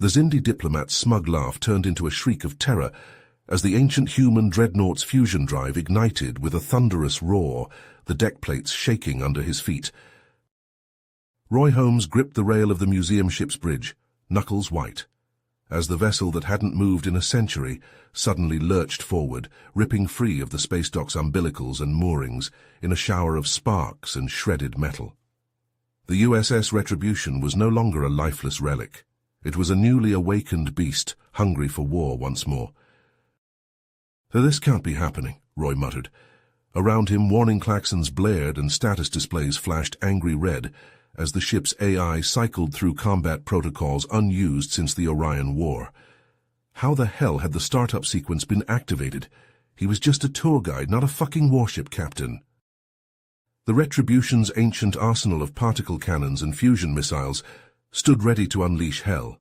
The Xindi diplomat's smug laugh turned into a shriek of terror as the ancient human Dreadnought's fusion drive ignited with a thunderous roar, the deck plates shaking under his feet. Roy Holmes gripped the rail of the museum ship's bridge, knuckles white, as the vessel that hadn't moved in a century suddenly lurched forward, ripping free of the space dock's umbilicals and moorings in a shower of sparks and shredded metal. The USS Retribution was no longer a lifeless relic. It was a newly awakened beast, hungry for war once more. "This can't be happening," Roy muttered. Around him, warning klaxons blared and status displays flashed angry red as the ship's AI cycled through combat protocols unused since the Orion War. How the hell had the startup sequence been activated? He was just a tour guide, not a fucking warship captain. The Retribution's ancient arsenal of particle cannons and fusion missiles stood ready to unleash hell.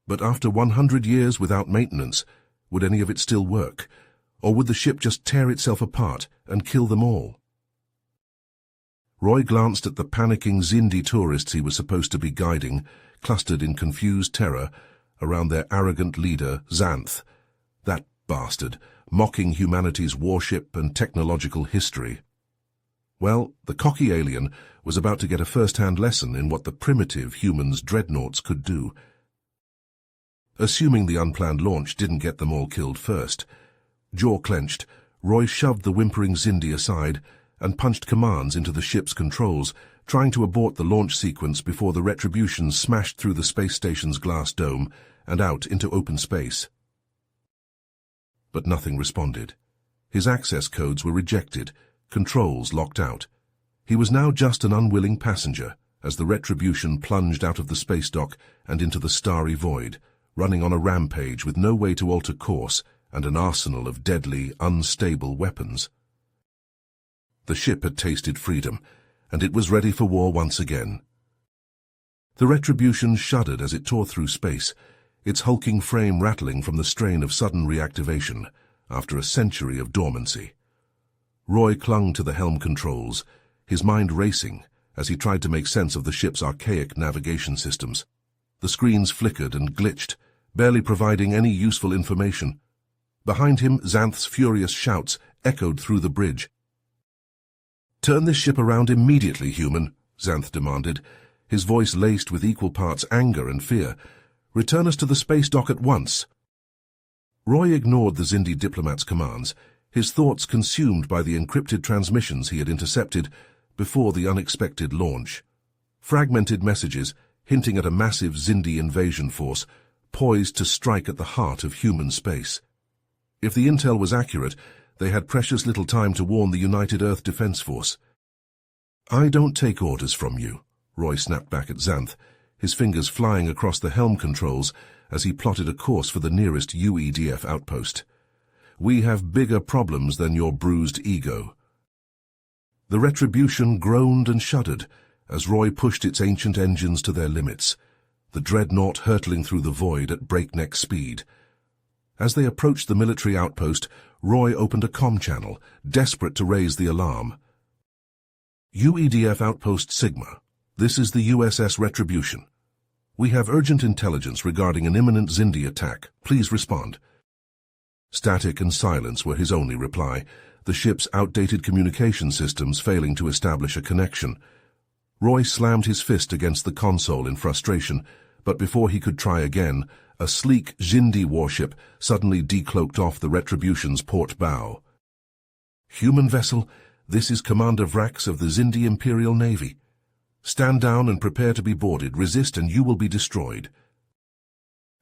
But after 100 years without maintenance, would any of it still work? Or would the ship just tear itself apart and kill them all? Roy glanced at the panicking Xindi tourists he was supposed to be guiding, clustered in confused terror around their arrogant leader, Xanth. That bastard, mocking humanity's warship and technological history. Well, the cocky alien was about to get a first-hand lesson in what the primitive humans' dreadnoughts could do. Assuming the unplanned launch didn't get them all killed first, jaw clenched, Roy shoved the whimpering Xindi aside and punched commands into the ship's controls, trying to abort the launch sequence before the Retribution smashed through the space station's glass dome and out into open space. But nothing responded. His access codes were rejected, controls locked out. He was now just an unwilling passenger as the Retribution plunged out of the space dock and into the starry void, running on a rampage with no way to alter course and an arsenal of deadly, unstable weapons. The ship had tasted freedom, and it was ready for war once again. The Retribution shuddered as it tore through space, its hulking frame rattling from the strain of sudden reactivation after a century of dormancy. Roy clung to the helm controls, his mind racing as he tried to make sense of the ship's archaic navigation systems. The screens flickered and glitched, barely providing any useful information. Behind him, Xanth's furious shouts echoed through the bridge. "Turn this ship around immediately, human," Xanth demanded, his voice laced with equal parts anger and fear. "Return us to the space dock at once." Roy ignored the Xindi diplomat's commands, his thoughts consumed by the encrypted transmissions he had intercepted before the unexpected launch. Fragmented messages hinting at a massive Xindi invasion force poised to strike at the heart of human space. If the intel was accurate, they had precious little time to warn the United Earth Defense Force. "I don't take orders from you," Roy snapped back at Xanth, his fingers flying across the helm controls as he plotted a course for the nearest UEDF outpost. "We have bigger problems than your bruised ego." The Retribution groaned and shuddered as Roy pushed its ancient engines to their limits, the Dreadnought hurtling through the void at breakneck speed. As they approached the military outpost, Roy opened a comm channel, desperate to raise the alarm. "UEDF Outpost Sigma, this is the USS Retribution. We have urgent intelligence regarding an imminent Xindi attack. Please respond." Static and silence were his only reply, the ship's outdated communication systems failing to establish a connection. Roy slammed his fist against the console in frustration, but before he could try again, a sleek Xindi warship suddenly decloaked off the Retribution's port bow. "Human vessel, this is Commander Vrax of the Xindi Imperial Navy. Stand down and prepare to be boarded. Resist and you will be destroyed."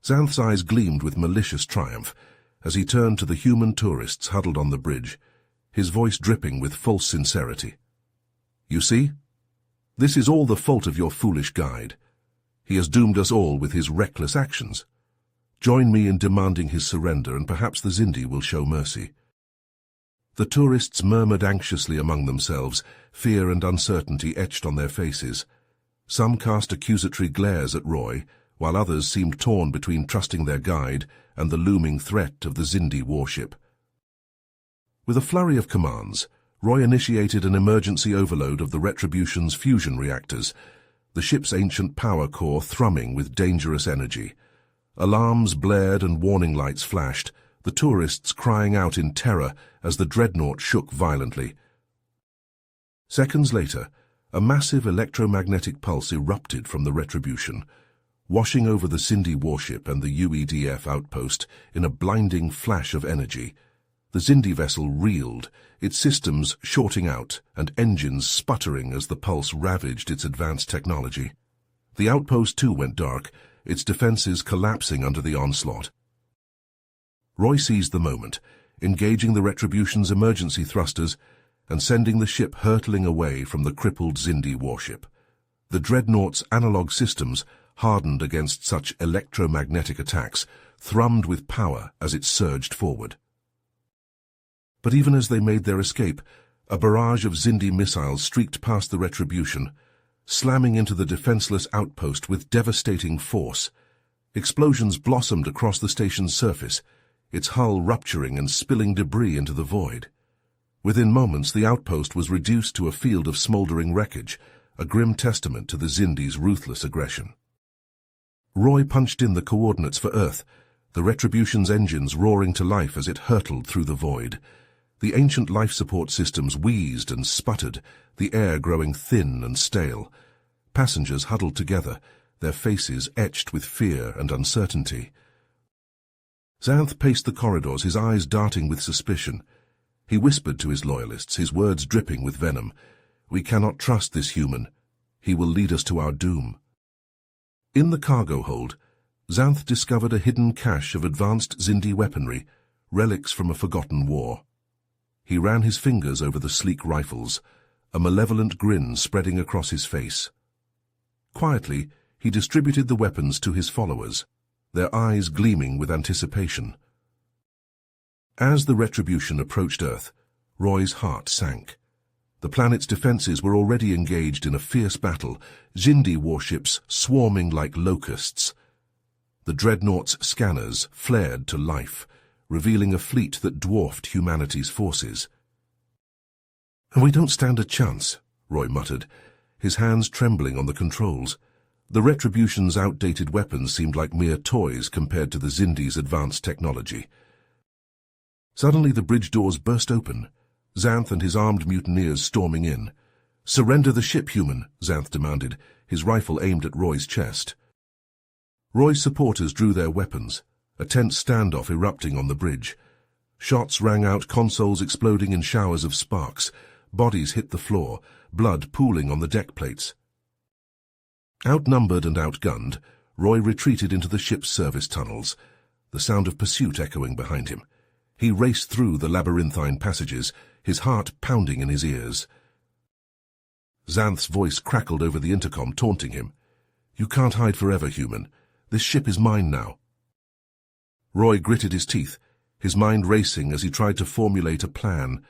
Xanth's eyes gleamed with malicious triumph as he turned to the human tourists huddled on the bridge, his voice dripping with false sincerity. "You see? This is all the fault of your foolish guide. He has doomed us all with his reckless actions. Join me in demanding his surrender, and perhaps the Xindi will show mercy." The tourists murmured anxiously among themselves, fear and uncertainty etched on their faces. Some cast accusatory glares at Roy, while others seemed torn between trusting their guide and the looming threat of the Xindi warship. With a flurry of commands, Roy initiated an emergency overload of the Retribution's fusion reactors, the ship's ancient power core thrumming with dangerous energy. Alarms blared and warning lights flashed, the tourists crying out in terror as the Dreadnought shook violently. Seconds later, a massive electromagnetic pulse erupted from the Retribution, washing over the Cindy warship and the UEDF outpost in a blinding flash of energy. The Cindy vessel reeled, its systems shorting out and engines sputtering as the pulse ravaged its advanced technology. The outpost too went dark, its defenses collapsing under the onslaught. Roy seized the moment, engaging the Retribution's emergency thrusters and sending the ship hurtling away from the crippled Cindy warship. The Dreadnought's analog systems, hardened against such electromagnetic attacks, thrummed with power as it surged forward. But even as they made their escape, a barrage of Cindy missiles streaked past the Retribution, slamming into the defenseless outpost with devastating force. Explosions blossomed across the station's surface, its hull rupturing and spilling debris into the void. Within moments, the outpost was reduced to a field of smoldering wreckage, a grim testament to the Cindy's ruthless aggression. Roy punched in the coordinates for Earth, the Retribution's engines roaring to life as it hurtled through the void. The ancient life support systems wheezed and sputtered, the air growing thin and stale. Passengers huddled together, their faces etched with fear and uncertainty. Xanth paced the corridors, his eyes darting with suspicion. He whispered to his loyalists, his words dripping with venom. "We cannot trust this human. He will lead us to our doom." In the cargo hold, Xanth discovered a hidden cache of advanced Cindy weaponry, relics from a forgotten war. He ran his fingers over the sleek rifles, a malevolent grin spreading across his face. Quietly, he distributed the weapons to his followers, their eyes gleaming with anticipation. As the Retribution approached Earth, Roy's heart sank. The planet's defenses were already engaged in a fierce battle, Cindy warships swarming like locusts. The Dreadnought's scanners flared to life, revealing a fleet that dwarfed humanity's forces. "We don't stand a chance," Roy muttered, his hands trembling on the controls. The Retribution's outdated weapons seemed like mere toys compared to the Cindy's advanced technology. Suddenly the bridge doors burst open, Xanth and his armed mutineers storming in. "Surrender the ship, human," Xanth demanded, his rifle aimed at Roy's chest. Roy's supporters drew their weapons, a tense standoff erupting on the bridge. Shots rang out, consoles exploding in showers of sparks. Bodies hit the floor, blood pooling on the deck plates. Outnumbered and outgunned, Roy retreated into the ship's service tunnels, the sound of pursuit echoing behind him. He raced through the labyrinthine passages, his heart pounding in his ears. Xanth's voice crackled over the intercom, taunting him. "You can't hide forever, human. This ship is mine now." Roy gritted his teeth, his mind racing as he tried to formulate a plan.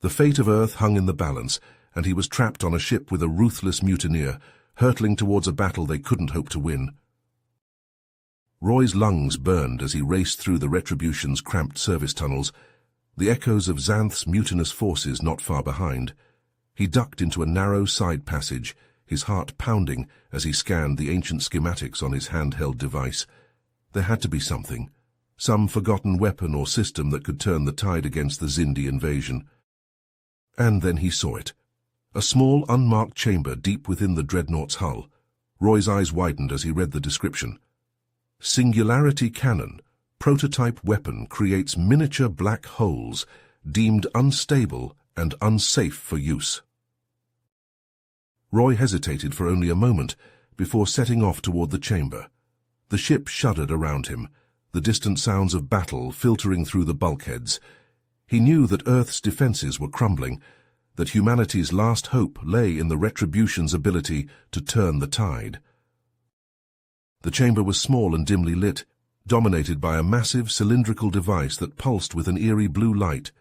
The fate of Earth hung in the balance, and he was trapped on a ship with a ruthless mutineer, hurtling towards a battle they couldn't hope to win. Roy's lungs burned as he raced through the Retribution's cramped service tunnels, the echoes of Xanth's mutinous forces not far behind. He ducked into a narrow side passage, his heart pounding as he scanned the ancient schematics on his handheld device. There had to be something, some forgotten weapon or system that could turn the tide against the Cindy invasion. And then he saw it. A small, unmarked chamber deep within the Dreadnought's hull. Roy's eyes widened as he read the description. "Singularity cannon. Prototype weapon creates miniature black holes, deemed unstable and unsafe for use." Roy hesitated for only a moment before setting off toward the chamber. The ship shuddered around him, the distant sounds of battle filtering through the bulkheads. He knew that Earth's defenses were crumbling, that humanity's last hope lay in the Retribution's ability to turn the tide. The chamber was small and dimly lit, dominated by a massive cylindrical device that pulsed with an eerie blue light.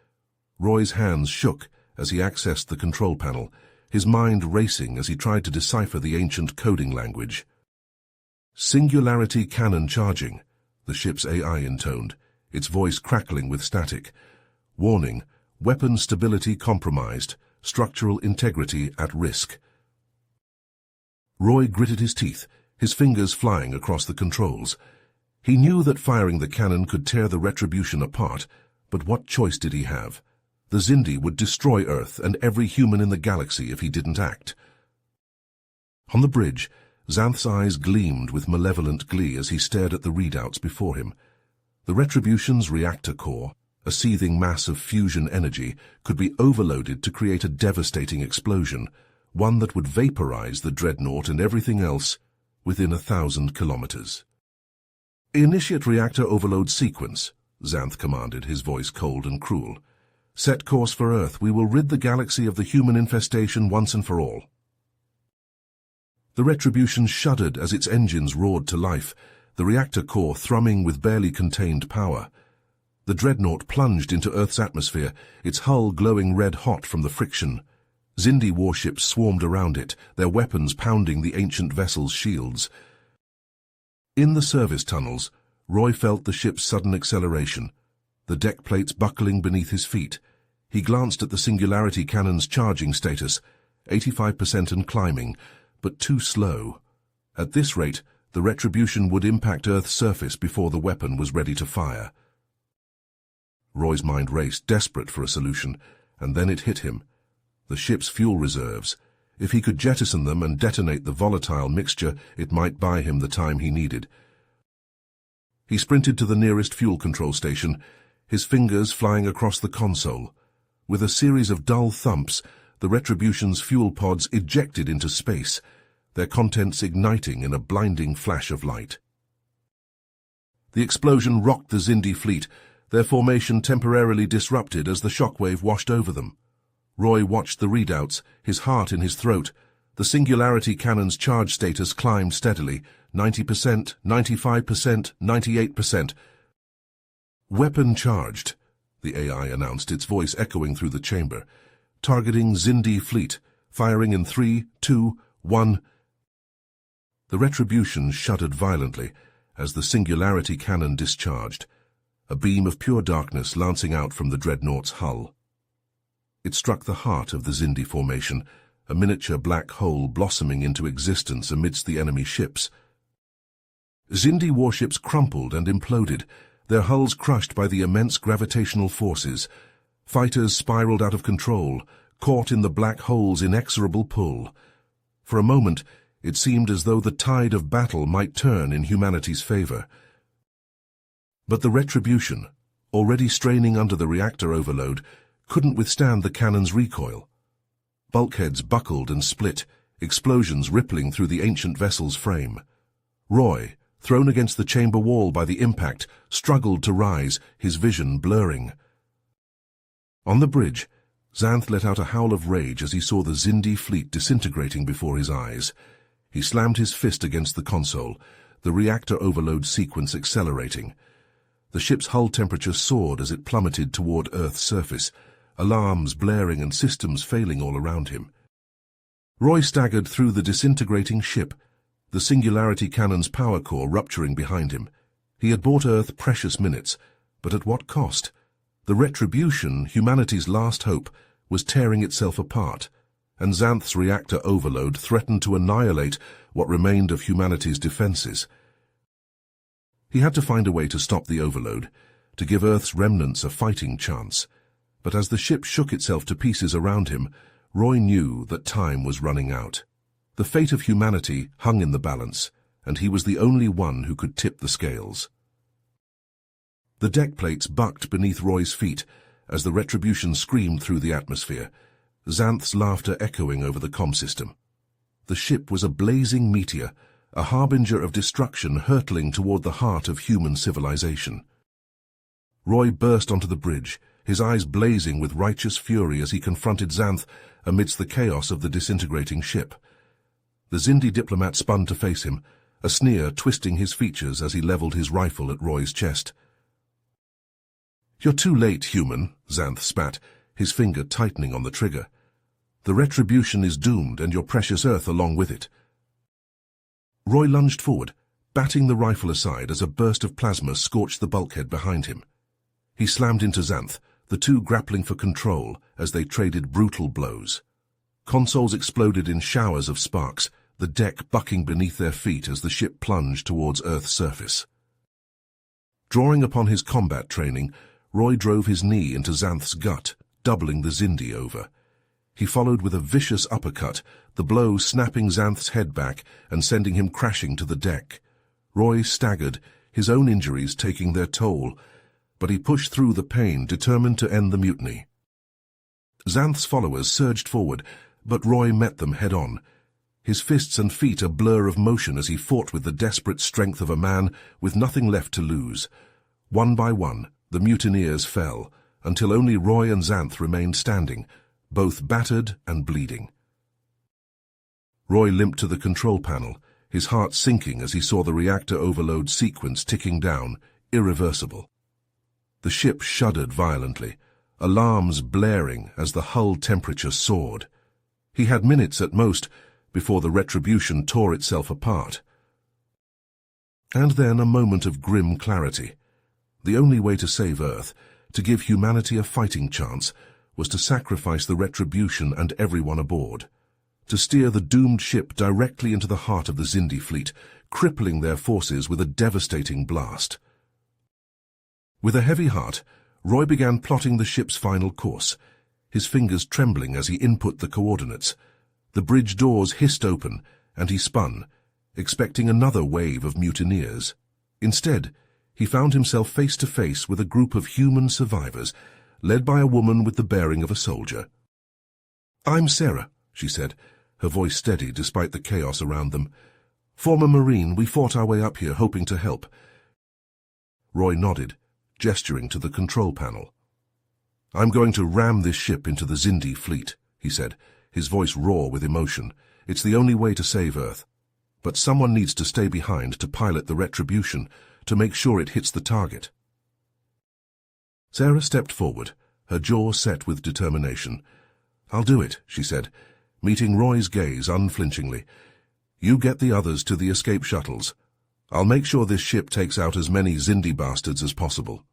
Roy's hands shook as he accessed the control panel, his mind racing as he tried to decipher the ancient coding language. "Singularity cannon charging," the ship's AI intoned, its voice crackling with static. "Warning, weapon stability compromised, structural integrity at risk." Roy gritted his teeth, his fingers flying across the controls. He knew that firing the cannon could tear the Retribution apart, but what choice did he have? The Xindi would destroy Earth and every human in the galaxy if he didn't act. On the bridge, Xanth's eyes gleamed with malevolent glee as he stared at the readouts before him. The Retribution's reactor core, a seething mass of fusion energy, could be overloaded to create a devastating explosion, one that would vaporize the Dreadnought and everything else within 1,000 kilometers. "Initiate reactor overload sequence," Xanth commanded, his voice cold and cruel. "Set course for Earth. We will rid the galaxy of the human infestation once and for all." The Retribution shuddered as its engines roared to life, the reactor core thrumming with barely contained power. The Dreadnought plunged into Earth's atmosphere, its hull glowing red-hot from the friction. Xindi warships swarmed around it, their weapons pounding the ancient vessel's shields. In the service tunnels, Roy felt the ship's sudden acceleration, the deck plates buckling beneath his feet. He glanced at the Singularity cannon's charging status, 85% and climbing, but too slow. At this rate, the Retribution would impact Earth's surface before the weapon was ready to fire. Roy's mind raced, desperate for a solution, and then it hit him. The ship's fuel reserves. If he could jettison them and detonate the volatile mixture, it might buy him the time he needed. He sprinted to the nearest fuel control station, his fingers flying across the console. With a series of dull thumps, the Retribution's fuel pods ejected into space, their contents igniting in a blinding flash of light. The explosion rocked the Xindi fleet, their formation temporarily disrupted as the shockwave washed over them. Roy watched the readouts, his heart in his throat. The Singularity cannon's charge status climbed steadily, 90%, 95%, 98%. "Weapon charged," the AI announced, its voice echoing through the chamber. "Targeting Xindi fleet, firing in 3, 2, 1. The Retribution shuddered violently as the Singularity cannon discharged, a beam of pure darkness lancing out from the Dreadnought's hull. It struck the heart of the Xindi formation, a miniature black hole blossoming into existence amidst the enemy ships. Xindi warships crumpled and imploded, their hulls crushed by the immense gravitational forces. Fighters spiraled out of control, caught in the black hole's inexorable pull. For a moment, it seemed as though the tide of battle might turn in humanity's favor. But the Retribution, already straining under the reactor overload, couldn't withstand the cannon's recoil. Bulkheads buckled and split, explosions rippling through the ancient vessel's frame. Roy, thrown against the chamber wall by the impact, struggled to rise, his vision blurring. On the bridge, Xanth let out a howl of rage as he saw the Xindi fleet disintegrating before his eyes. He slammed his fist against the console, the reactor overload sequence accelerating. The ship's hull temperature soared as it plummeted toward Earth's surface, alarms blaring and systems failing all around him. Roy staggered through the disintegrating ship, the Singularity cannon's power core rupturing behind him. He had bought Earth precious minutes, but at what cost? The Retribution, humanity's last hope, was tearing itself apart, and Xanth's reactor overload threatened to annihilate what remained of humanity's defenses. He had to find a way to stop the overload, to give Earth's remnants a fighting chance. But as the ship shook itself to pieces around him, Roy knew that time was running out. The fate of humanity hung in the balance, and he was the only one who could tip the scales. The deck plates bucked beneath Roy's feet as the Retribution screamed through the atmosphere, Xanth's laughter echoing over the comm system. The ship was a blazing meteor, a harbinger of destruction hurtling toward the heart of human civilization. Roy burst onto the bridge, his eyes blazing with righteous fury as he confronted Xanth amidst the chaos of the disintegrating ship. The Xindi diplomat spun to face him, a sneer twisting his features as he leveled his rifle at Roy's chest. "You're too late, human," Xanth spat, his finger tightening on the trigger. "The Retribution is doomed, and your precious Earth along with it." Roy lunged forward, batting the rifle aside as a burst of plasma scorched the bulkhead behind him. He slammed into Xanth, the two grappling for control as they traded brutal blows. Consoles exploded in showers of sparks, the deck bucking beneath their feet as the ship plunged towards Earth's surface. Drawing upon his combat training, Roy drove his knee into Xanth's gut, doubling the Xindi over. He followed with a vicious uppercut, the blow snapping Xanth's head back and sending him crashing to the deck. Roy staggered, his own injuries taking their toll, but he pushed through the pain, determined to end the mutiny. Xanth's followers surged forward, but Roy met them head-on. His fists and feet a blur of motion as he fought with the desperate strength of a man with nothing left to lose. One by one, the mutineers fell, until only Roy and Xanth remained standing, both battered and bleeding. Roy limped to the control panel, his heart sinking as he saw the reactor overload sequence ticking down, irreversible. The ship shuddered violently, alarms blaring as the hull temperature soared. He had minutes at most before the retribution tore itself apart. And then a moment of grim clarity. The only way to save Earth, to give humanity a fighting chance, was to sacrifice the retribution and everyone aboard. To steer the doomed ship directly into the heart of the Xindi fleet, crippling their forces with a devastating blast. With a heavy heart, Roy began plotting the ship's final course, his fingers trembling as he input the coordinates. The bridge doors hissed open, and he spun, expecting another wave of mutineers. Instead, he found himself face to face with a group of human survivors, led by a woman with the bearing of a soldier. "I'm Sarah," she said, her voice steady despite the chaos around them. "Former Marine, we fought our way up here hoping to help." Roy nodded, gesturing to the control panel. "I'm going to ram this ship into the Xindi fleet," he said, his voice raw with emotion. "It's the only way to save Earth. But someone needs to stay behind to pilot the retribution, to make sure it hits the target." Sarah stepped forward, her jaw set with determination. "I'll do it," she said, meeting Roy's gaze unflinchingly. "You get the others to the escape shuttles. I'll make sure this ship takes out as many Xindi bastards as possible."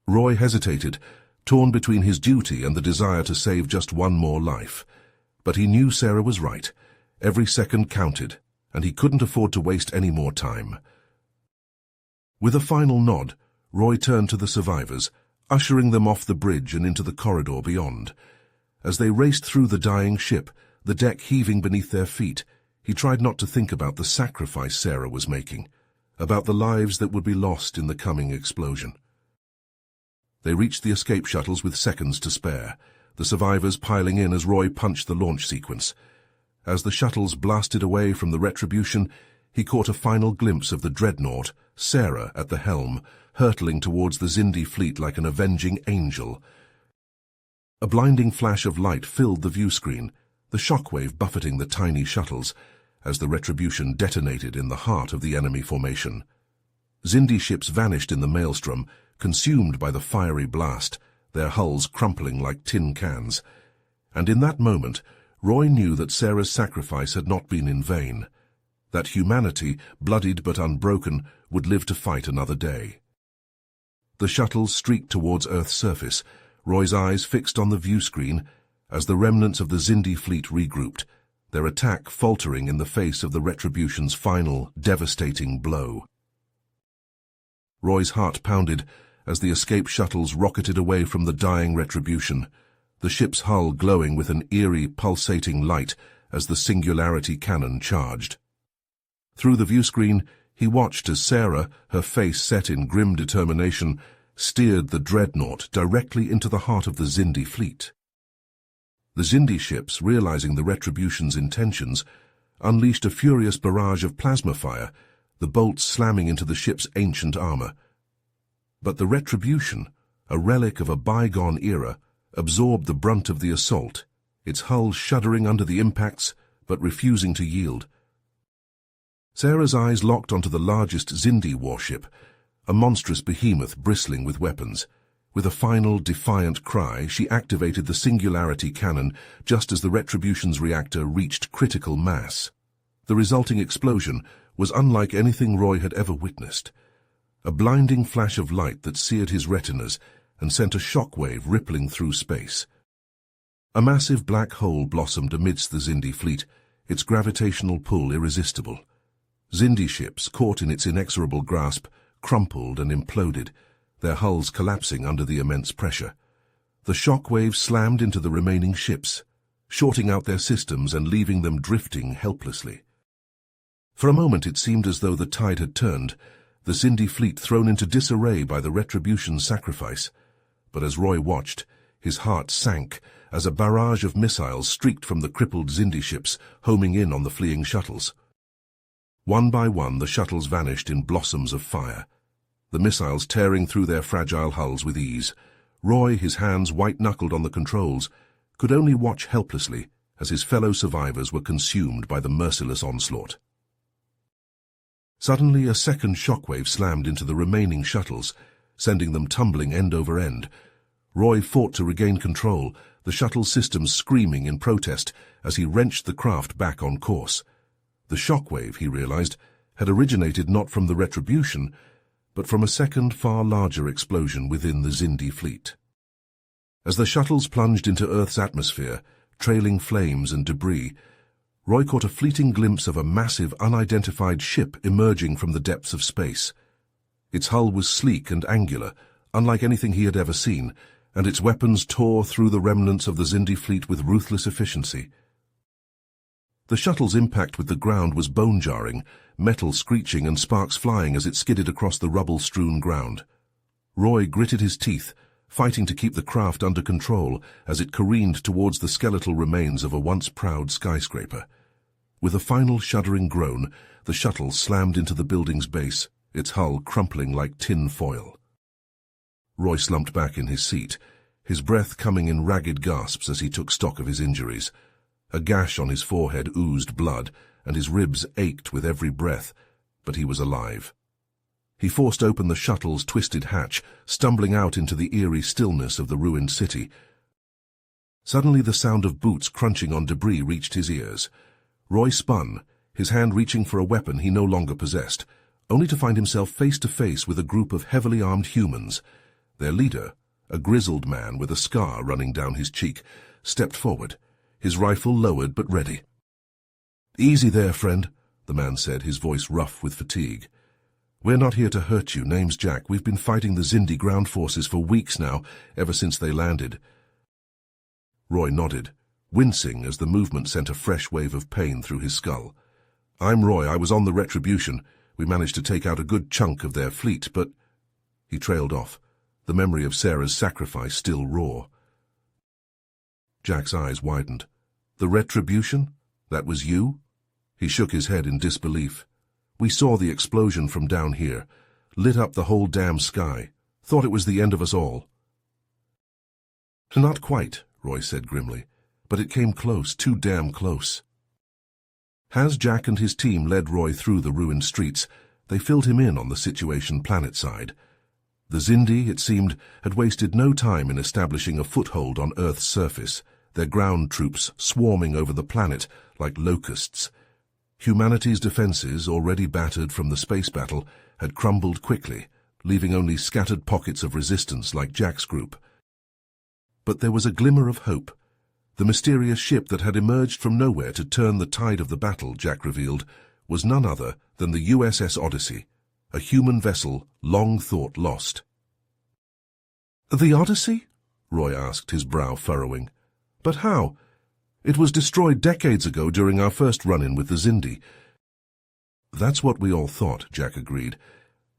Roy hesitated, torn between his duty and the desire to save just one more life. But he knew Sarah was right. Every second counted, and he couldn't afford to waste any more time. With a final nod, Roy turned to the survivors, ushering them off the bridge and into the corridor beyond. As they raced through the dying ship, the deck heaving beneath their feet, he tried not to think about the sacrifice Sarah was making, about the lives that would be lost in the coming explosion. They reached the escape shuttles with seconds to spare, the survivors piling in as Roy punched the launch sequence. As the shuttles blasted away from the retribution, he caught a final glimpse of the Dreadnought, Sarah at the helm, hurtling towards the Xindi fleet like an avenging angel. A blinding flash of light filled the view screen, the shockwave buffeting the tiny shuttles, as the retribution detonated in the heart of the enemy formation. Xindi ships vanished in the maelstrom, consumed by the fiery blast, their hulls crumpling like tin cans. And in that moment, Roy knew that Sarah's sacrifice had not been in vain, that humanity, bloodied but unbroken, would live to fight another day. The shuttles streaked towards Earth's surface, Roy's eyes fixed on the view screen as the remnants of the Xindi fleet regrouped, their attack faltering in the face of the Retribution's final, devastating blow. Roy's heart pounded as the escape shuttles rocketed away from the dying Retribution, the ship's hull glowing with an eerie, pulsating light as the Singularity cannon charged. Through the viewscreen, he watched as Sarah, her face set in grim determination, steered the Dreadnought directly into the heart of the Xindi fleet. The Xindi ships, realizing the Retribution's intentions, unleashed a furious barrage of plasma fire, the bolts slamming into the ship's ancient armor. But the Retribution, a relic of a bygone era, absorbed the brunt of the assault, its hull shuddering under the impacts, but refusing to yield. Sarah's eyes locked onto the largest Xindi warship, a monstrous behemoth bristling with weapons. With a final, defiant cry, she activated the Singularity cannon just as the Retribution's reactor reached critical mass. The resulting explosion was unlike anything Roy had ever witnessed. A blinding flash of light that seared his retinas and sent a shockwave rippling through space. A massive black hole blossomed amidst the Xindi fleet, its gravitational pull irresistible. Xindi ships, caught in its inexorable grasp, crumpled and imploded, their hulls collapsing under the immense pressure. The shock wave slammed into the remaining ships, shorting out their systems and leaving them drifting helplessly. For a moment it seemed as though the tide had turned, the Xindi fleet thrown into disarray by the Retribution's sacrifice. But as Roy watched, his heart sank as a barrage of missiles streaked from the crippled Xindi ships, homing in on the fleeing shuttles. One by one the shuttles vanished in blossoms of fire, the missiles tearing through their fragile hulls with ease. Roy, his hands white-knuckled on the controls, could only watch helplessly as his fellow survivors were consumed by the merciless onslaught. Suddenly a second shockwave slammed into the remaining shuttles, sending them tumbling end over end. Roy fought to regain control, the shuttle systems screaming in protest as he wrenched the craft back on course. The shockwave, he realized, had originated not from the Retribution, but from a second, far larger explosion within the Xindi fleet. As the shuttles plunged into Earth's atmosphere, trailing flames and debris, Roy caught a fleeting glimpse of a massive, unidentified ship emerging from the depths of space. Its hull was sleek and angular, unlike anything he had ever seen, and its weapons tore through the remnants of the Xindi fleet with ruthless efficiency. The shuttle's impact with the ground was bone-jarring, metal screeching and sparks flying as it skidded across the rubble-strewn ground. Roy gritted his teeth, fighting to keep the craft under control as it careened towards the skeletal remains of a once proud skyscraper. With a final shuddering groan, the shuttle slammed into the building's base, its hull crumpling like tin foil. Roy slumped back in his seat, his breath coming in ragged gasps as he took stock of his injuries. A gash on his forehead oozed blood, and his ribs ached with every breath, but he was alive. He forced open the shuttle's twisted hatch, stumbling out into the eerie stillness of the ruined city. Suddenly the sound of boots crunching on debris reached his ears. Roy spun, his hand reaching for a weapon he no longer possessed, only to find himself face to face with a group of heavily armed humans. Their leader, a grizzled man with a scar running down his cheek, stepped forward, his rifle lowered but ready. "Easy there, friend," the man said, his voice rough with fatigue. "We're not here to hurt you. Name's Jack. We've been fighting the Xindi ground forces for weeks now, ever since they landed." Roy nodded, wincing as the movement sent a fresh wave of pain through his skull. "I'm Roy. I was on the Retribution. We managed to take out a good chunk of their fleet, but—" He trailed off, the memory of Sarah's sacrifice still raw. Jack's eyes widened. "The Retribution? That was you?" He shook his head in disbelief. "We saw the explosion from down here, lit up the whole damn sky. Thought it was the end of us all." "Not quite," Roy said grimly, "but it came close, too damn close." As Jack and his team led Roy through the ruined streets, they filled him in on the situation planetside. The Xindi, it seemed, had wasted no time in establishing a foothold on Earth's surface, their ground troops swarming over the planet like locusts. Humanity's defenses, already battered from the space battle, had crumbled quickly, leaving only scattered pockets of resistance like Jack's group. But there was a glimmer of hope. The mysterious ship that had emerged from nowhere to turn the tide of the battle, Jack revealed, was none other than the USS Odyssey, a human vessel long thought lost. "The Odyssey?" Roy asked, his brow furrowing. "But how? It was destroyed decades ago during our first run-in with the Xindi." "That's what we all thought," Jack agreed.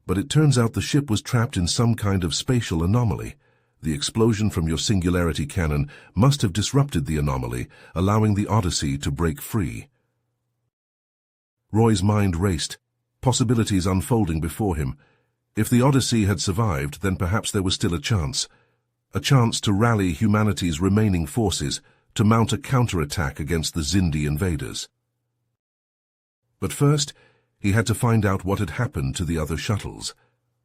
"But it turns out the ship was trapped in some kind of spatial anomaly. The explosion from your singularity cannon must have disrupted the anomaly, allowing the Odyssey to break free." Roy's mind raced, possibilities unfolding before him. If the Odyssey had survived, then perhaps there was still a chance to rally humanity's remaining forces to mount a counterattack against the Xindi invaders. But first, he had to find out what had happened to the other shuttles.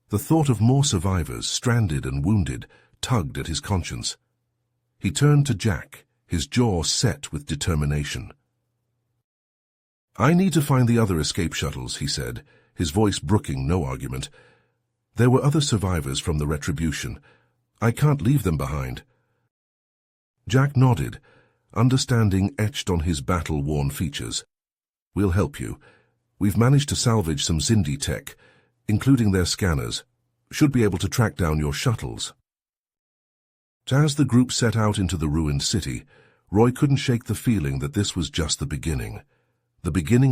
The thought of more survivors, stranded and wounded, tugged at his conscience. He turned to Jack, his jaw set with determination. "I need to find the other escape shuttles," he said, his voice brooking no argument. "There were other survivors from the Retribution. I can't leave them behind." Jack nodded, understanding etched on his battle-worn features. "We'll help you. We've managed to salvage some Xindi tech. including their scanners, should be able to track down your shuttles. As the group set out into the ruined city, Roy couldn't shake the feeling that this was just the beginning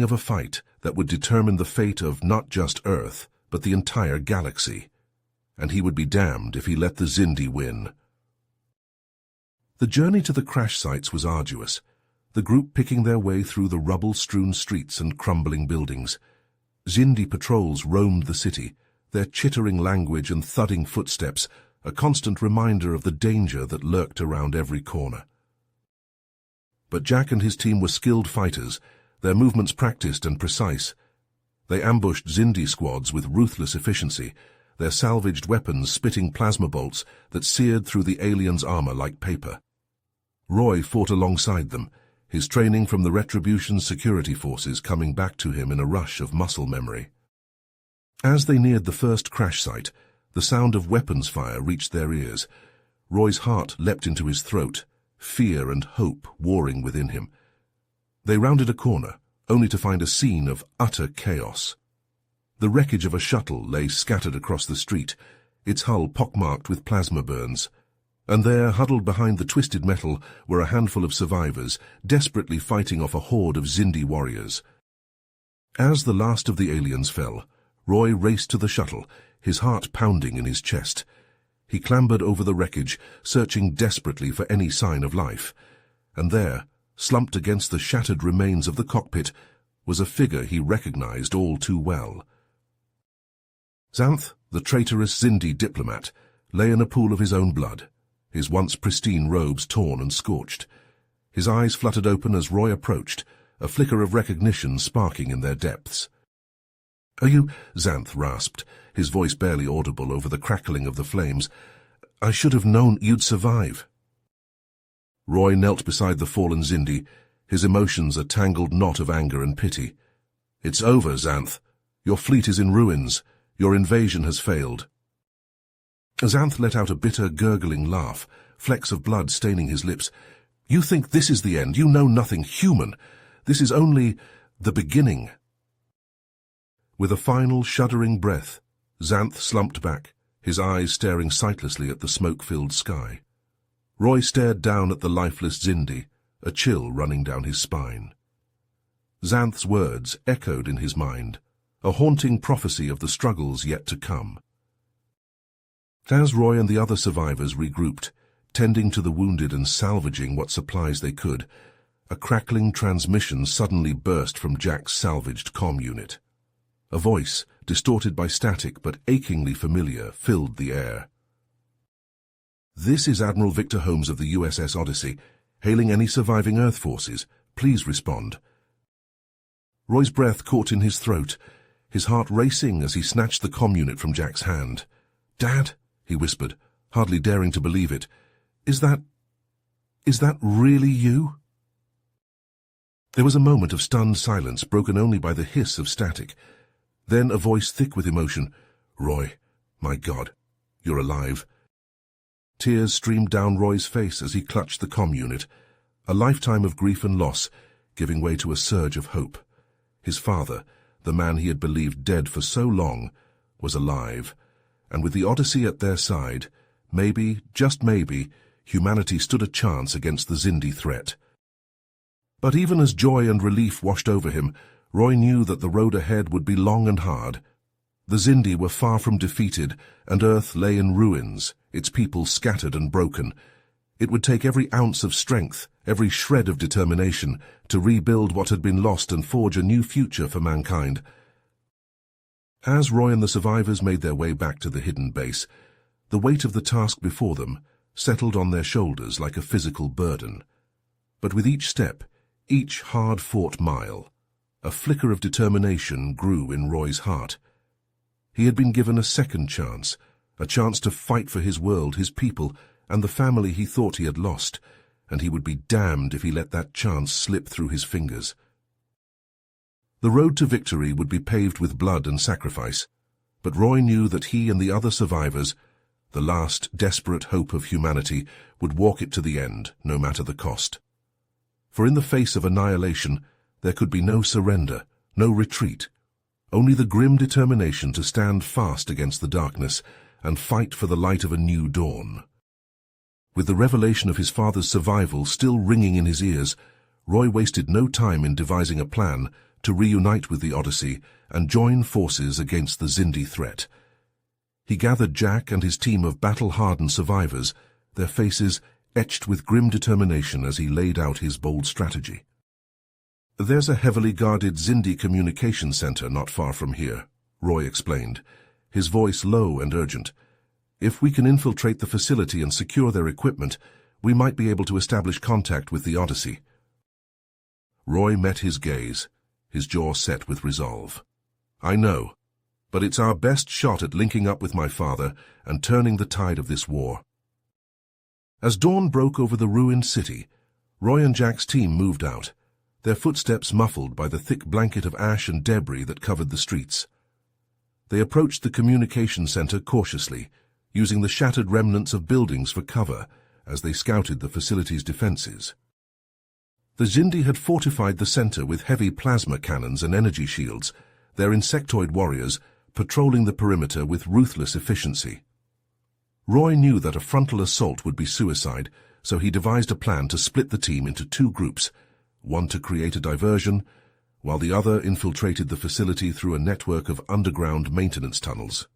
of a fight that would determine the fate of not just Earth, but the entire galaxy. And he would be damned if he let the Xindi win. The journey to the crash sites was arduous, the group picking their way through the rubble-strewn streets and crumbling buildings. Xindi patrols roamed the city, their chittering language and thudding footsteps a constant reminder of the danger that lurked around every corner. But Jack and his team were skilled fighters, their movements practiced and precise. They ambushed Xindi squads with ruthless efficiency, their salvaged weapons spitting plasma bolts that seared through the aliens' armor like paper. Roy fought alongside them, his training from the Retribution's security forces coming back to him in a rush of muscle memory. As they neared the first crash site, the sound of weapons fire reached their ears. Roy's heart leapt into his throat, fear and hope warring within him. They rounded a corner, only to find a scene of utter chaos. The wreckage of a shuttle lay scattered across the street, its hull pockmarked with plasma burns. And there, huddled behind the twisted metal, were a handful of survivors, desperately fighting off a horde of Xindi warriors. As the last of the aliens fell, Roy raced to the shuttle, his heart pounding in his chest. He clambered over the wreckage, searching desperately for any sign of life. And there, slumped against the shattered remains of the cockpit, was a figure he recognized all too well. Xanth, the traitorous Xindi diplomat, lay in a pool of his own blood, his once pristine robes torn and scorched. His eyes fluttered open as Roy approached, a flicker of recognition sparking in their depths. "Are you—" Xanth rasped, his voice barely audible over the crackling of the flames. "I should have known you'd survive." Roy knelt beside the fallen Xindi, his emotions a tangled knot of anger and pity. "It's over, Xanth. Your fleet is in ruins. Your invasion has failed." Xanth let out a bitter, gurgling laugh, flecks of blood staining his lips. "You think this is the end? You know nothing human. This is only the beginning." With a final, shuddering breath, Xanth slumped back, his eyes staring sightlessly at the smoke-filled sky. Roy stared down at the lifeless Xindi, a chill running down his spine. Xanth's words echoed in his mind, a haunting prophecy of the struggles yet to come. As Roy and the other survivors regrouped, tending to the wounded and salvaging what supplies they could, a crackling transmission suddenly burst from Jack's salvaged comm unit. A voice, distorted by static but achingly familiar, filled the air. "This is Admiral Victor Holmes of the USS Odyssey, hailing any surviving Earth forces. Please respond." Roy's breath caught in his throat, his heart racing as he snatched the comm unit from Jack's hand. "Dad," he whispered, hardly daring to believe it. Is that really you?" There was a moment of stunned silence, broken only by the hiss of static. Then a voice thick with emotion. "Roy, my God, you're alive." Tears streamed down Roy's face as he clutched the comm unit, a lifetime of grief and loss, giving way to a surge of hope. His father, the man he had believed dead for so long, was alive, and with the Odyssey at their side, maybe, just maybe, humanity stood a chance against the Xindi threat. But even as joy and relief washed over him, Roy knew that the road ahead would be long and hard. The Xindi were far from defeated, and Earth lay in ruins, its people scattered and broken. It would take every ounce of strength, every shred of determination, to rebuild what had been lost and forge a new future for mankind. As Roy and the survivors made their way back to the hidden base, the weight of the task before them settled on their shoulders like a physical burden. But with each step, each hard-fought mile, a flicker of determination grew in Roy's heart. He had been given a second chance, a chance to fight for his world, his people, and the family he thought he had lost, and he would be damned if he let that chance slip through his fingers. The road to victory would be paved with blood and sacrifice, but Roy knew that he and the other survivors, the last desperate hope of humanity, would walk it to the end, no matter the cost. For in the face of annihilation, there could be no surrender, no retreat, only the grim determination to stand fast against the darkness and fight for the light of a new dawn. With the revelation of his father's survival still ringing in his ears, Roy wasted no time in devising a plan to reunite with the Odyssey and join forces against the Xindi threat. He gathered Jack and his team of battle-hardened survivors, their faces etched with grim determination as he laid out his bold strategy. "There's a heavily guarded Xindi communication center not far from here," Roy explained, his voice low and urgent. "If we can infiltrate the facility and secure their equipment, we might be able to establish contact with the Odyssey." Roy met his gaze, his jaw set with resolve. "I know, but it's our best shot at linking up with my father and turning the tide of this war." As dawn broke over the ruined city, Roy and Jack's team moved out, their footsteps muffled by the thick blanket of ash and debris that covered the streets. They approached the communication center cautiously, using the shattered remnants of buildings for cover as they scouted the facility's defenses. The Xindi had fortified the center with heavy plasma cannons and energy shields, their insectoid warriors patrolling the perimeter with ruthless efficiency. Roy knew that a frontal assault would be suicide, so he devised a plan to split the team into two groups, one to create a diversion, while the other infiltrated the facility through a network of underground maintenance tunnels.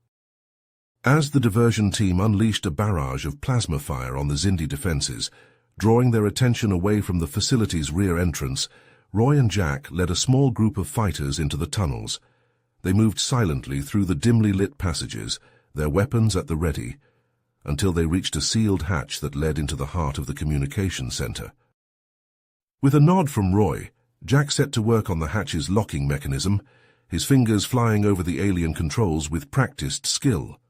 As the diversion team unleashed a barrage of plasma fire on the Xindi defenses, drawing their attention away from the facility's rear entrance, Roy and Jack led a small group of fighters into the tunnels. They moved silently through the dimly lit passages, their weapons at the ready, until they reached a sealed hatch that led into the heart of the communication center. With a nod from Roy, Jack set to work on the hatch's locking mechanism, his fingers flying over the alien controls with practiced skill.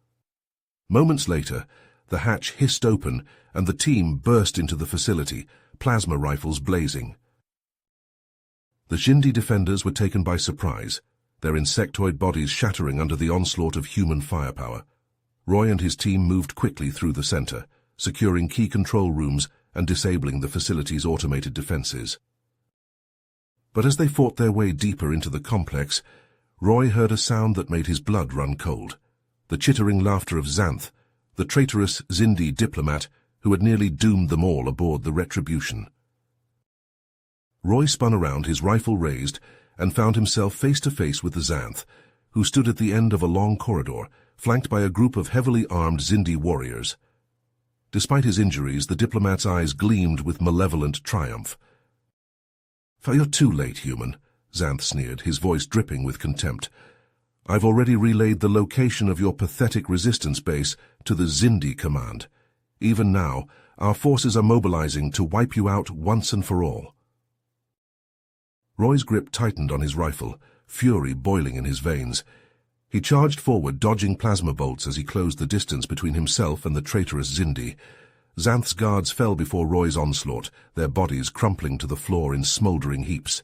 Moments later, the hatch hissed open and the team burst into the facility, plasma rifles blazing. The Xindi defenders were taken by surprise, their insectoid bodies shattering under the onslaught of human firepower. Roy and his team moved quickly through the center, securing key control rooms and disabling the facility's automated defenses. But as they fought their way deeper into the complex, Roy heard a sound that made his blood run cold. The chittering laughter of Xanth, the traitorous Xindi diplomat who had nearly doomed them all aboard the Retribution. Roy spun around, his rifle raised, and found himself face to face with the Xanth, who stood at the end of a long corridor, flanked by a group of heavily armed Xindi warriors. Despite his injuries, the diplomat's eyes gleamed with malevolent triumph. "You're too late, human," Xanth sneered, his voice dripping with contempt. "I've already relayed the location of your pathetic resistance base to the Xindi command. Even now, our forces are mobilizing to wipe you out once and for all." Roy's grip tightened on his rifle, fury boiling in his veins. He charged forward, dodging plasma bolts as he closed the distance between himself and the traitorous Xindi. Xanth's guards fell before Roy's onslaught, their bodies crumpling to the floor in smoldering heaps.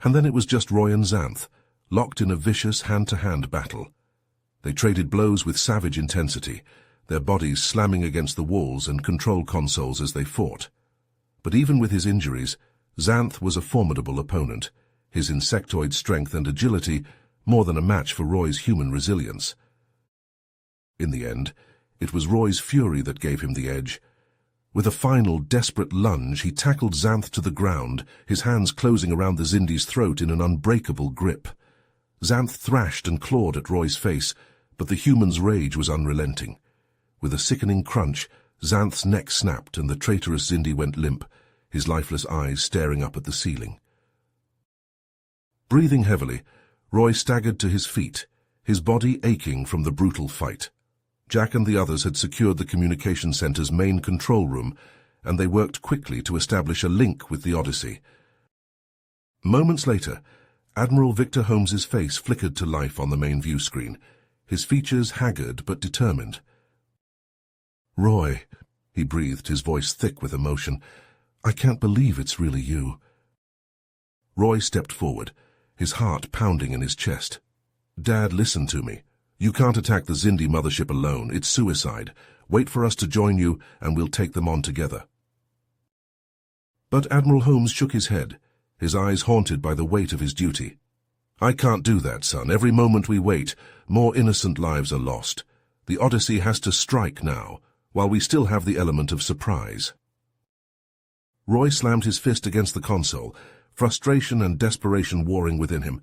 And then it was just Roy and Xanth, locked in a vicious hand-to-hand battle. They traded blows with savage intensity, their bodies slamming against the walls and control consoles as they fought. But even with his injuries, Xanth was a formidable opponent, his insectoid strength and agility more than a match for Roy's human resilience. In the end, it was Roy's fury that gave him the edge. With a final, desperate lunge, he tackled Xanth to the ground, his hands closing around the Xindi's throat in an unbreakable grip. Xanth thrashed and clawed at Roy's face, but the human's rage was unrelenting. With a sickening crunch, Xanth's neck snapped and the traitorous Xindi went limp, his lifeless eyes staring up at the ceiling. Breathing heavily, Roy staggered to his feet, his body aching from the brutal fight. Jack and the others had secured the communication center's main control room, and they worked quickly to establish a link with the Odyssey. Moments later, Admiral Victor Holmes's face flickered to life on the main view screen, his features haggard but determined. "Roy," he breathed, his voice thick with emotion, "I can't believe it's really you." Roy stepped forward, his heart pounding in his chest. "Dad, listen to me. You can't attack the Xindi mothership alone. It's suicide. Wait for us to join you, and we'll take them on together." But Admiral Holmes shook his head, his eyes haunted by the weight of his duty. I can't do that, son. Every moment we wait, more innocent lives are lost. The Odyssey has to strike now, while we still have the element of surprise. Roy slammed his fist against the console, frustration and desperation warring within him.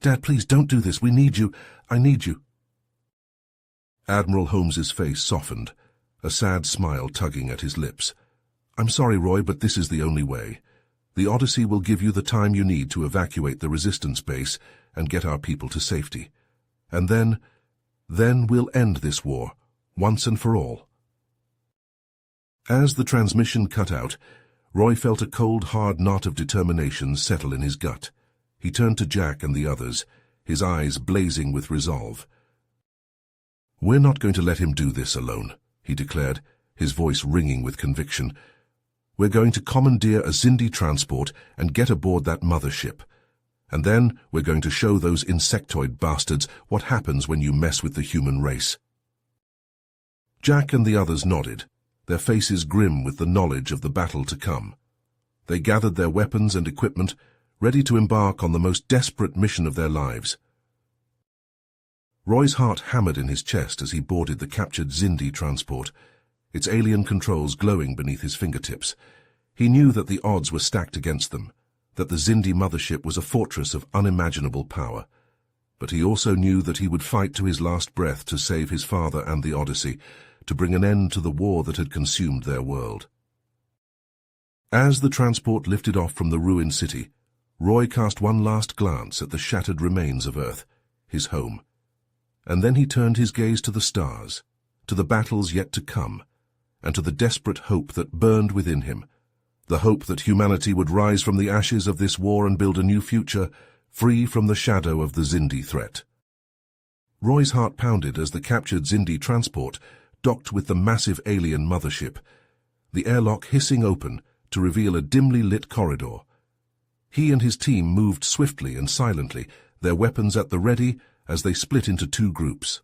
Dad, please don't do this. We need you. I need you. Admiral Holmes's face softened, a sad smile tugging at his lips. I'm sorry, Roy, but this is the only way. The Odyssey will give you the time you need to evacuate the resistance base and get our people to safety. And then we'll end this war, once and for all. As the transmission cut out, Roy felt a cold, hard knot of determination settle in his gut. He turned to Jack and the others, his eyes blazing with resolve. We're not going to let him do this alone, he declared, his voice ringing with conviction. We're going to commandeer a Xindi transport and get aboard that mothership. And then we're going to show those insectoid bastards what happens when you mess with the human race. Jack and the others nodded, their faces grim with the knowledge of the battle to come. They gathered their weapons and equipment, ready to embark on the most desperate mission of their lives. Roy's heart hammered in his chest as he boarded the captured Xindi transport, its alien controls glowing beneath his fingertips. He knew that the odds were stacked against them, that the Xindi mothership was a fortress of unimaginable power. But he also knew that he would fight to his last breath to save his father and the Odyssey, to bring an end to the war that had consumed their world. As the transport lifted off from the ruined city, Roy cast one last glance at the shattered remains of Earth, his home. And then he turned his gaze to the stars, to the battles yet to come, and to the desperate hope that burned within him, the hope that humanity would rise from the ashes of this war and build a new future, free from the shadow of the Xindi threat. Roy's heart pounded as the captured Xindi transport docked with the massive alien mothership, the airlock hissing open to reveal a dimly lit corridor. He and his team moved swiftly and silently, their weapons at the ready as they split into two groups.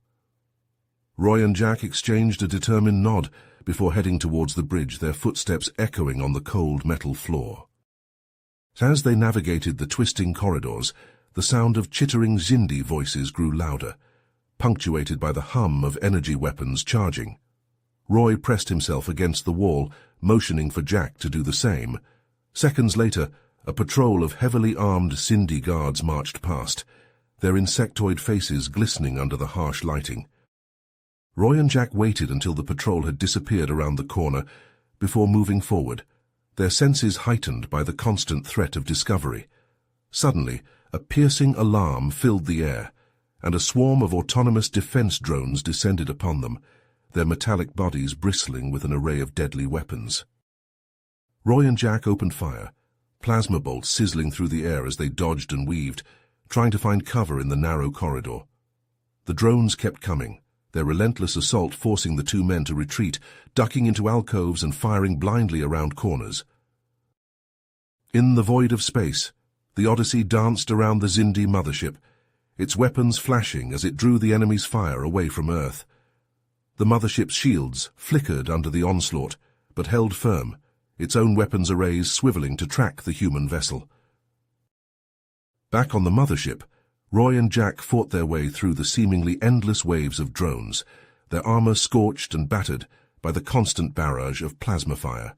Roy and Jack exchanged a determined nod before heading towards the bridge, their footsteps echoing on the cold metal floor. As they navigated the twisting corridors, the sound of chittering Xindi voices grew louder, punctuated by the hum of energy weapons charging. Roy pressed himself against the wall, motioning for Jack to do the same. Seconds later, a patrol of heavily armed Xindi guards marched past, their insectoid faces glistening under the harsh lighting. Roy and Jack waited until the patrol had disappeared around the corner before moving forward, their senses heightened by the constant threat of discovery. Suddenly, a piercing alarm filled the air, and a swarm of autonomous defense drones descended upon them, their metallic bodies bristling with an array of deadly weapons. Roy and Jack opened fire, plasma bolts sizzling through the air as they dodged and weaved, trying to find cover in the narrow corridor. The drones kept coming, their relentless assault forcing the two men to retreat, ducking into alcoves and firing blindly around corners. In the void of space, the Odyssey danced around the Xindi mothership, its weapons flashing as it drew the enemy's fire away from Earth. The mothership's shields flickered under the onslaught, but held firm, its own weapons arrays swiveling to track the human vessel. Back on the mothership, Roy and Jack fought their way through the seemingly endless waves of drones, their armor scorched and battered by the constant barrage of plasma fire.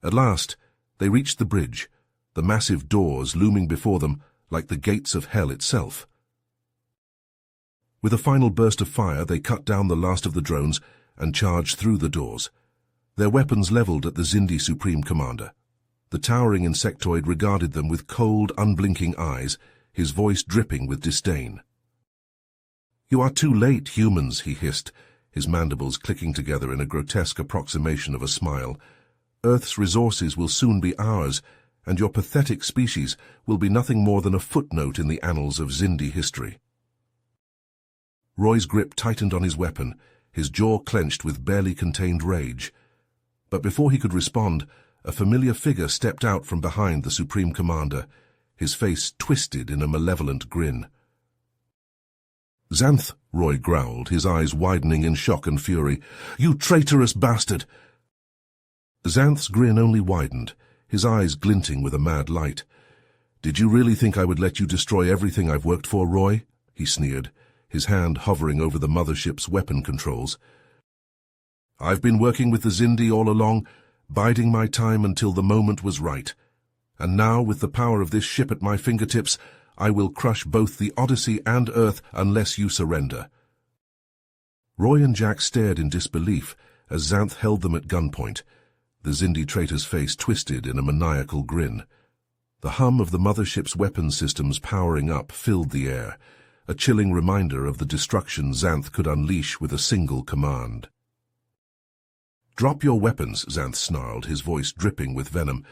At last, they reached the bridge, the massive doors looming before them like the gates of hell itself. With a final burst of fire, they cut down the last of the drones and charged through the doors, their weapons leveled at the Xindi Supreme Commander. The towering insectoid regarded them with cold, unblinking eyes, his voice dripping with disdain. "You are too late, humans," he hissed, his mandibles clicking together in a grotesque approximation of a smile. "Earth's resources will soon be ours, and your pathetic species will be nothing more than a footnote in the annals of Xindi history." Roy's grip tightened on his weapon, his jaw clenched with barely contained rage. But before he could respond, a familiar figure stepped out from behind the Supreme Commander, his face twisted in a malevolent grin. "Xanth," Roy growled, his eyes widening in shock and fury. "You traitorous bastard!" Xanth's grin only widened, his eyes glinting with a mad light. "Did you really think I would let you destroy everything I've worked for, Roy?" he sneered, his hand hovering over the mothership's weapon controls. "I've been working with the Xindi all along, biding my time until the moment was right. And now, with the power of this ship at my fingertips, I will crush both the Odyssey and Earth unless you surrender." Roy and Jack stared in disbelief as Xanth held them at gunpoint. The Xindi traitor's face twisted in a maniacal grin. The hum of the mothership's weapon systems powering up filled the air, a chilling reminder of the destruction Xanth could unleash with a single command. "Drop your weapons," Xanth snarled, his voice dripping with venom.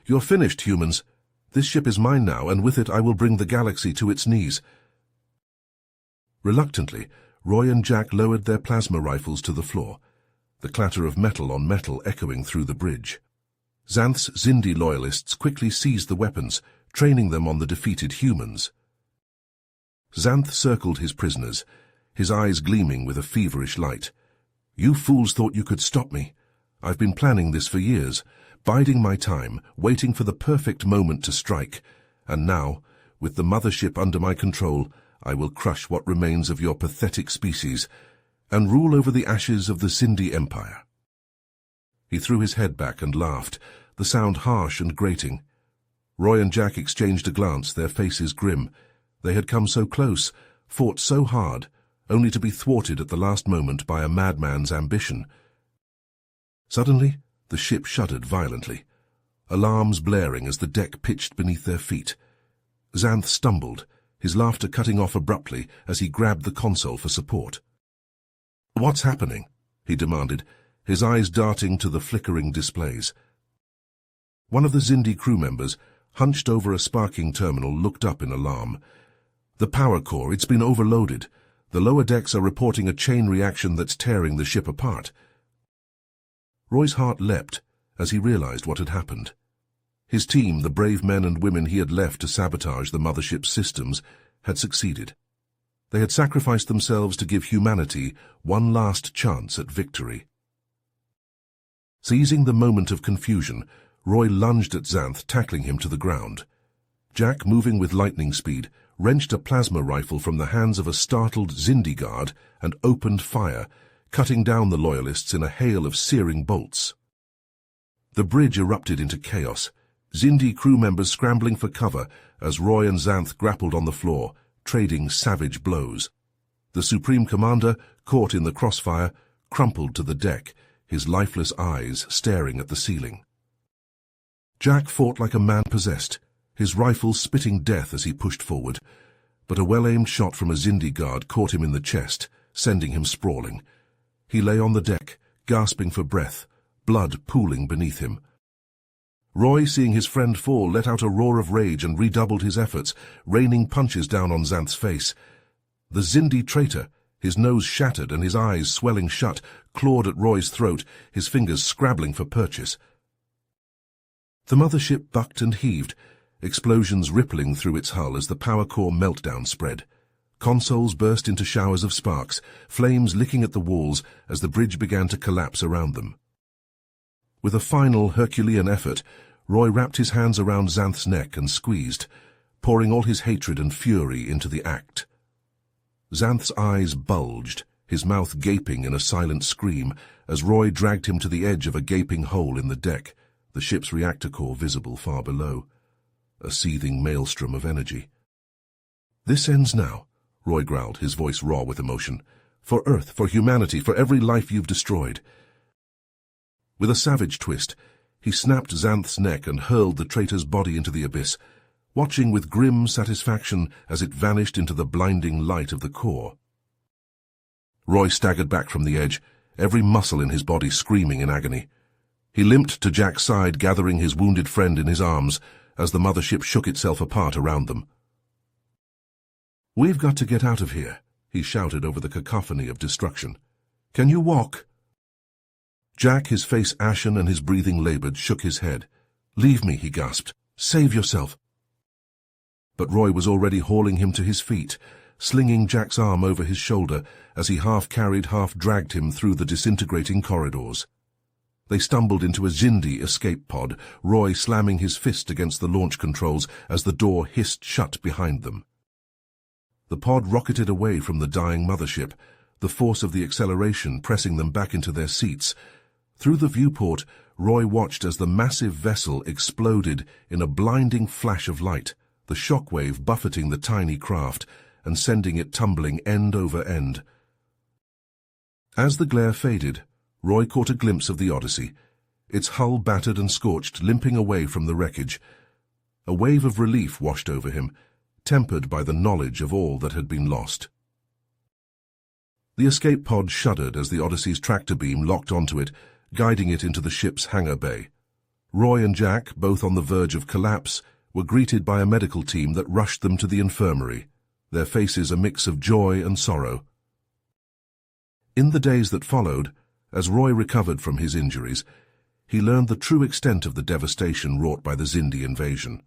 "You're finished, humans. This ship is mine now, and with it I will bring the galaxy to its knees." Reluctantly, Roy and Jack lowered their plasma rifles to the floor, the clatter of metal on metal echoing through the bridge. Xanth's Xindi loyalists quickly seized the weapons, training them on the defeated humans. Xanth circled his prisoners, his eyes gleaming with a feverish light. "You fools thought you could stop me. I've been planning this for years, biding my time, waiting for the perfect moment to strike. And now, with the mothership under my control, I will crush what remains of your pathetic species and rule over the ashes of the Xindi Empire." He threw his head back and laughed, the sound harsh and grating. Roy and Jack exchanged a glance, their faces grim. They had come so close, fought so hard, only to be thwarted at the last moment by a madman's ambition. Suddenly, the ship shuddered violently, alarms blaring as the deck pitched beneath their feet. Xanth stumbled, his laughter cutting off abruptly as he grabbed the console for support. "What's happening?" he demanded, his eyes darting to the flickering displays. One of the Xindi crew members, hunched over a sparking terminal, looked up in alarm. "The power core, it's been overloaded. The lower decks are reporting a chain reaction that's tearing the ship apart." Roy's heart leapt as he realized what had happened. His team, the brave men and women he had left to sabotage the mothership's systems, had succeeded. They had sacrificed themselves to give humanity one last chance at victory. Seizing the moment of confusion, Roy lunged at Xanth, tackling him to the ground. Jack, moving with lightning speed, wrenched a plasma rifle from the hands of a startled Xindi guard and opened fire, cutting down the loyalists in a hail of searing bolts. The bridge erupted into chaos, Xindi crew members scrambling for cover as Roy and Xanth grappled on the floor, trading savage blows. The Supreme Commander, caught in the crossfire, crumpled to the deck, his lifeless eyes staring at the ceiling. Jack fought like a man possessed, his rifle spitting death as he pushed forward, but a well-aimed shot from a Xindi guard caught him in the chest, sending him sprawling. He lay on the deck, gasping for breath, blood pooling beneath him. Roy, seeing his friend fall, let out a roar of rage and redoubled his efforts, raining punches down on Xanth's face. The Xindi traitor, his nose shattered and his eyes swelling shut, clawed at Roy's throat, his fingers scrabbling for purchase. The mothership bucked and heaved, explosions rippling through its hull as the power core meltdown spread. Consoles burst into showers of sparks, flames licking at the walls as the bridge began to collapse around them. With a final Herculean effort, Roy wrapped his hands around Xanth's neck and squeezed, pouring all his hatred and fury into the act. Xanth's eyes bulged, his mouth gaping in a silent scream, as Roy dragged him to the edge of a gaping hole in the deck, the ship's reactor core visible far below, a seething maelstrom of energy. "This ends now," Roy growled, his voice raw with emotion. "For Earth, for humanity, for every life you've destroyed." With a savage twist, he snapped Xanth's neck and hurled the traitor's body into the abyss, watching with grim satisfaction as it vanished into the blinding light of the core. Roy staggered back from the edge, every muscle in his body screaming in agony. He limped to Jack's side, gathering his wounded friend in his arms, as the mothership shook itself apart around them. "We've got to get out of here," he shouted over the cacophony of destruction. "Can you walk?" Jack, his face ashen and his breathing labored, shook his head. "Leave me," he gasped. "Save yourself." But Roy was already hauling him to his feet, slinging Jack's arm over his shoulder as he half-carried, half-dragged him through the disintegrating corridors. They stumbled into a Xindi escape pod, Roy slamming his fist against the launch controls as the door hissed shut behind them. The pod rocketed away from the dying mothership, the force of the acceleration pressing them back into their seats. Through the viewport, Roy watched as the massive vessel exploded in a blinding flash of light, the shockwave buffeting the tiny craft and sending it tumbling end over end. As the glare faded, Roy caught a glimpse of the Odyssey, its hull battered and scorched, limping away from the wreckage. A wave of relief washed over him, tempered by the knowledge of all that had been lost. The escape pod shuddered as the Odyssey's tractor beam locked onto it, guiding it into the ship's hangar bay. Roy and Jack, both on the verge of collapse, were greeted by a medical team that rushed them to the infirmary, their faces a mix of joy and sorrow. In the days that followed, as Roy recovered from his injuries, he learned the true extent of the devastation wrought by the Xindi invasion.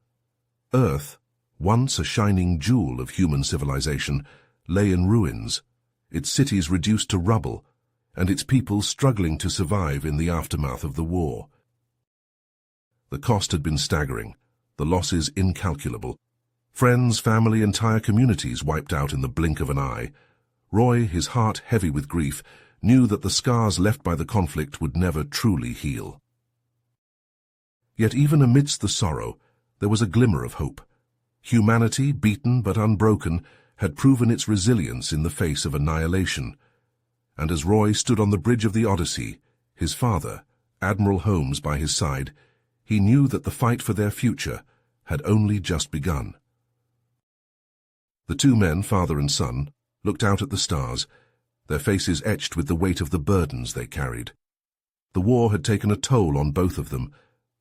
Earth, once a shining jewel of human civilization, lay in ruins, its cities reduced to rubble, and its people struggling to survive in the aftermath of the war. The cost had been staggering, the losses incalculable. Friends, family, entire communities wiped out in the blink of an eye. Roy, his heart heavy with grief, knew that the scars left by the conflict would never truly heal. Yet even amidst the sorrow, there was a glimmer of hope. Humanity, beaten but unbroken, had proven its resilience in the face of annihilation. And as Roy stood on the bridge of the Odyssey, his father, Admiral Holmes, by his side, he knew that the fight for their future had only just begun. The two men, father and son, looked out at the stars, their faces etched with the weight of the burdens they carried. The war had taken a toll on both of them,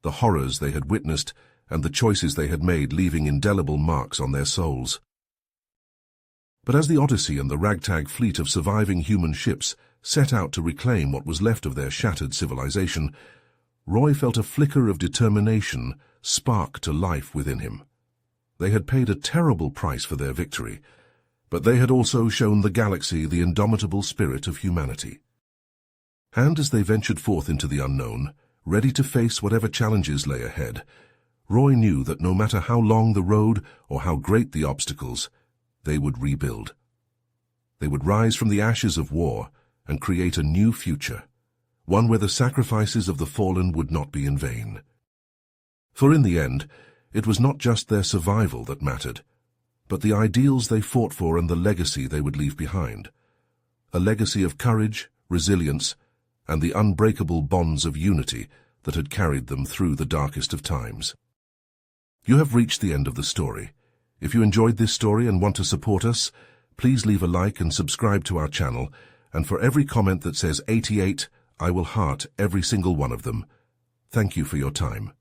the horrors they had witnessed and the choices they had made leaving indelible marks on their souls. But as the Odyssey and the ragtag fleet of surviving human ships set out to reclaim what was left of their shattered civilization, Roy felt a flicker of determination spark to life within him. They had paid a terrible price for their victory, but they had also shown the galaxy the indomitable spirit of humanity. And as they ventured forth into the unknown, ready to face whatever challenges lay ahead, Roy knew that no matter how long the road or how great the obstacles, they would rebuild. They would rise from the ashes of war and create a new future, one where the sacrifices of the fallen would not be in vain. For in the end, it was not just their survival that mattered, but the ideals they fought for and the legacy they would leave behind. A legacy of courage, resilience, and the unbreakable bonds of unity that had carried them through the darkest of times. You have reached the end of the story. If you enjoyed this story and want to support us, please leave a like and subscribe to our channel, and for every comment that says 88, I will heart every single one of them. Thank you for your time.